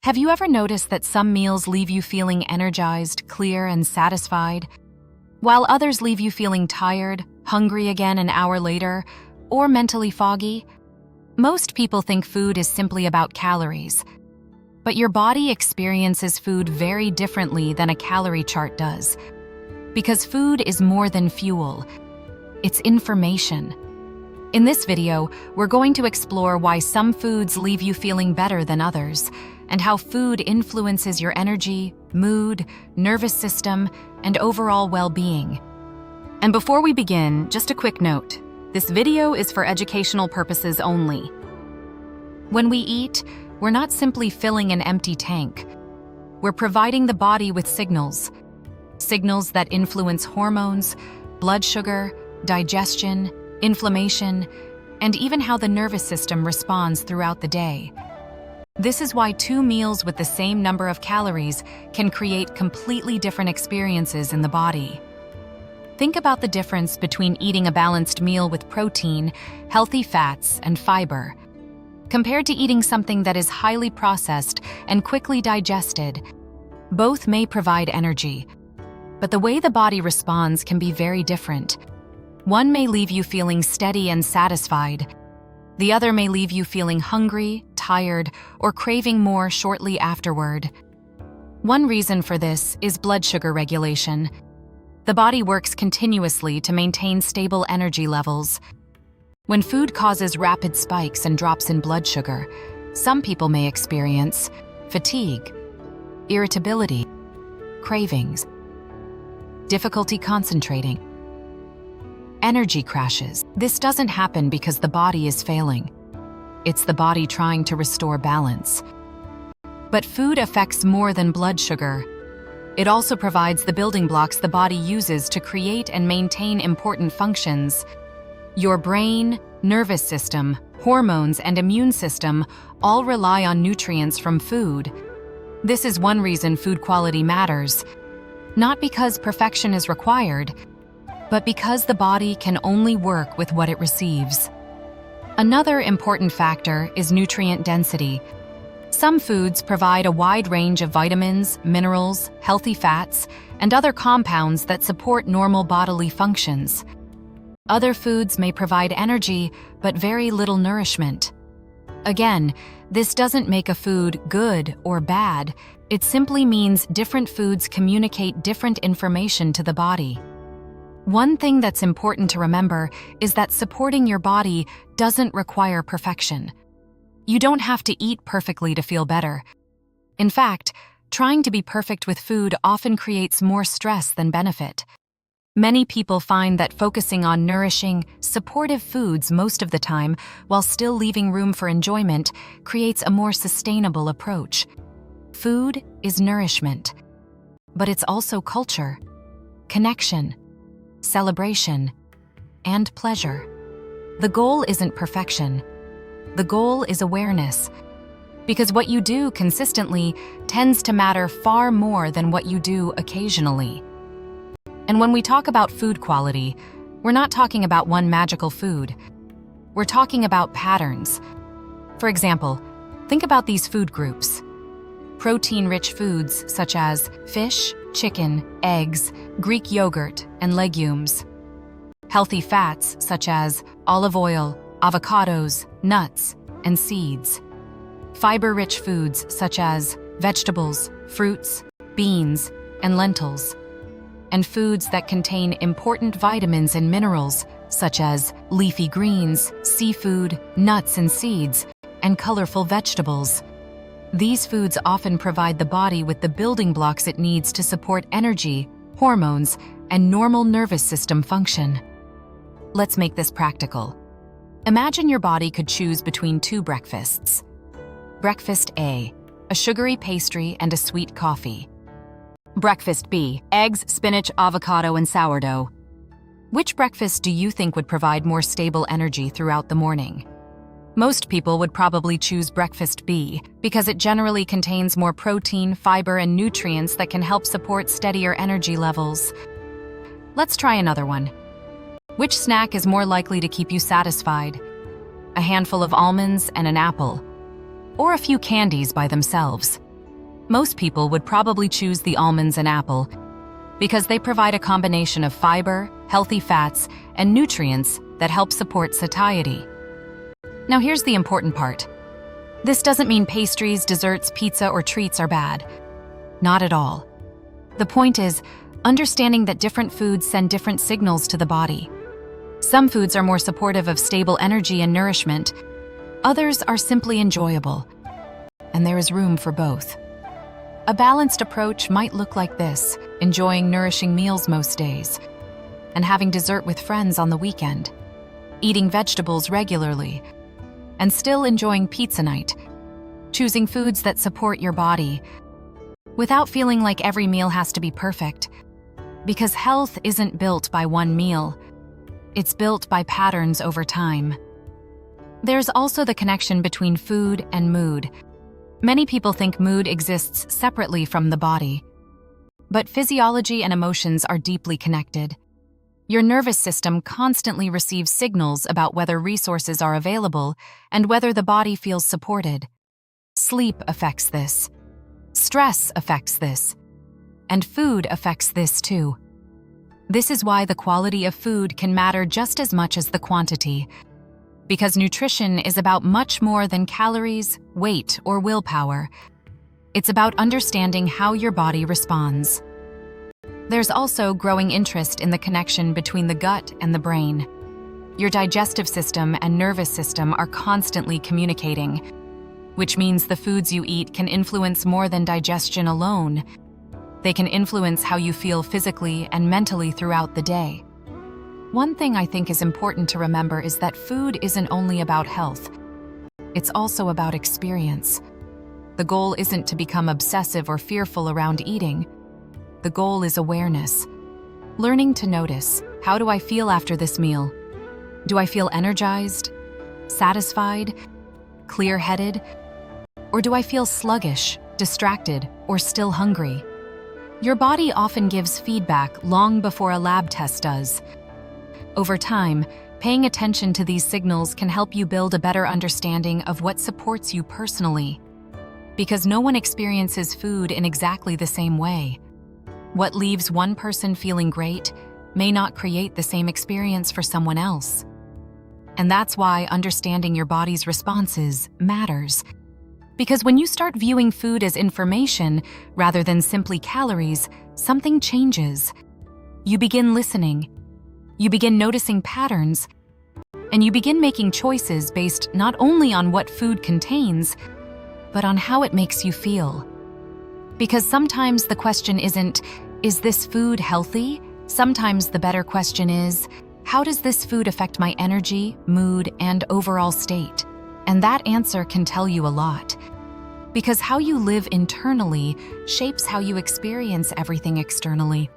Have you ever noticed that some meals leave you feeling energized, clear, and satisfied, while others leave you feeling tired, hungry again an hour later, or mentally foggy? Most people think food is simply about calories, but your body experiences food very differently than a calorie chart does. Because food is more than fuel, it's information. In this video, we're going to explore why some foods leave you feeling better than others, and how food influences your energy, mood, nervous system, and overall well-being. And before we begin, just a quick note. This video is for educational purposes only. When we eat, we're not simply filling an empty tank. We're providing the body with signals that influence hormones, blood sugar, digestion, inflammation, and even how the nervous system responds throughout the day. This is why two meals with the same number of calories can create completely different experiences in the body. Think about the difference between eating a balanced meal with protein, healthy fats, and fiber, compared to eating something that is highly processed and quickly digested. Both may provide energy, but the way the body responds can be very different. One may leave you feeling steady and satisfied. The other may leave you feeling hungry, tired, or craving more shortly afterward. One reason for this is blood sugar regulation. The body works continuously to maintain stable energy levels. When food causes rapid spikes and drops in blood sugar, some people may experience fatigue, irritability, cravings, difficulty concentrating, energy crashes. This doesn't happen because the body is failing. It's the body trying to restore balance. But food affects more than blood sugar. It also provides the building blocks the body uses to create and maintain important functions. Your brain, nervous system, hormones, and immune system all rely on nutrients from food. This is one reason food quality matters. Not because perfection is required, but because the body can only work with what it receives. Another important factor is nutrient density. Some foods provide a wide range of vitamins, minerals, healthy fats, and other compounds that support normal bodily functions. Other foods may provide energy, but very little nourishment. Again, this doesn't make a food good or bad. It simply means different foods communicate different information to the body. One thing that's important to remember is that supporting your body doesn't require perfection. You don't have to eat perfectly to feel better. In fact, trying to be perfect with food often creates more stress than benefit. Many people find that focusing on nourishing, supportive foods most of the time, while still leaving room for enjoyment, creates a more sustainable approach. Food is nourishment, but it's also culture, connection, celebration, and pleasure. The goal isn't perfection. The goal is awareness, because what you do consistently tends to matter far more than what you do occasionally. And when we talk about food quality, we're not talking about one magical food. We're talking about patterns. For example, think about these food groups. Protein-rich foods such as fish, chicken, eggs, Greek yogurt, and legumes. Healthy fats such as olive oil, avocados, nuts, and seeds. Fiber-rich foods such as vegetables, fruits, beans, and lentils. And foods that contain important vitamins and minerals such as leafy greens, seafood, nuts and seeds, and colorful vegetables. These foods often provide the body with the building blocks it needs to support energy, hormones, and normal nervous system function. Let's make this practical. Imagine your body could choose between two breakfasts. Breakfast A, a sugary pastry and a sweet coffee. Breakfast B, eggs, spinach, avocado, and sourdough. Which breakfast do you think would provide more stable energy throughout the morning? Most people would probably choose breakfast B because it generally contains more protein, fiber, and nutrients that can help support steadier energy levels. Let's try another one. Which snack is more likely to keep you satisfied? A handful of almonds and an apple, or a few candies by themselves? Most people would probably choose the almonds and apple because they provide a combination of fiber, healthy fats, and nutrients that help support satiety. Now here's the important part. This doesn't mean pastries, desserts, pizza, or treats are bad. Not at all. The point is, understanding that different foods send different signals to the body. Some foods are more supportive of stable energy and nourishment. Others are simply enjoyable. And there is room for both. A balanced approach might look like this, enjoying nourishing meals most days, and having dessert with friends on the weekend, eating vegetables regularly, and still enjoying pizza night, choosing foods that support your body, without feeling like every meal has to be perfect. Because health isn't built by one meal, it's built by patterns over time. There's also the connection between food and mood. Many people think mood exists separately from the body. But physiology and emotions are deeply connected. Your nervous system constantly receives signals about whether resources are available and whether the body feels supported. Sleep affects this. Stress affects this. And food affects this too. This is why the quality of food can matter just as much as the quantity. Because nutrition is about much more than calories, weight, or willpower. It's about understanding how your body responds. There's also growing interest in the connection between the gut and the brain. Your digestive system and nervous system are constantly communicating, which means the foods you eat can influence more than digestion alone. They can influence how you feel physically and mentally throughout the day. One thing I think is important to remember is that food isn't only about health. It's also about experience. The goal isn't to become obsessive or fearful around eating. The goal is awareness. Learning to notice, how do I feel after this meal? Do I feel energized, satisfied, clear-headed? Or do I feel sluggish, distracted, or still hungry? Your body often gives feedback long before a lab test does. Over time, paying attention to these signals can help you build a better understanding of what supports you personally. Because no one experiences food in exactly the same way. What leaves one person feeling great may not create the same experience for someone else. And that's why understanding your body's responses matters. Because when you start viewing food as information rather than simply calories, something changes. You begin listening. You begin noticing patterns. And you begin making choices based not only on what food contains, but on how it makes you feel. Because sometimes the question isn't, is this food healthy? Sometimes the better question is, how does this food affect my energy, mood, and overall state? And that answer can tell you a lot. Because how you live internally shapes how you experience everything externally.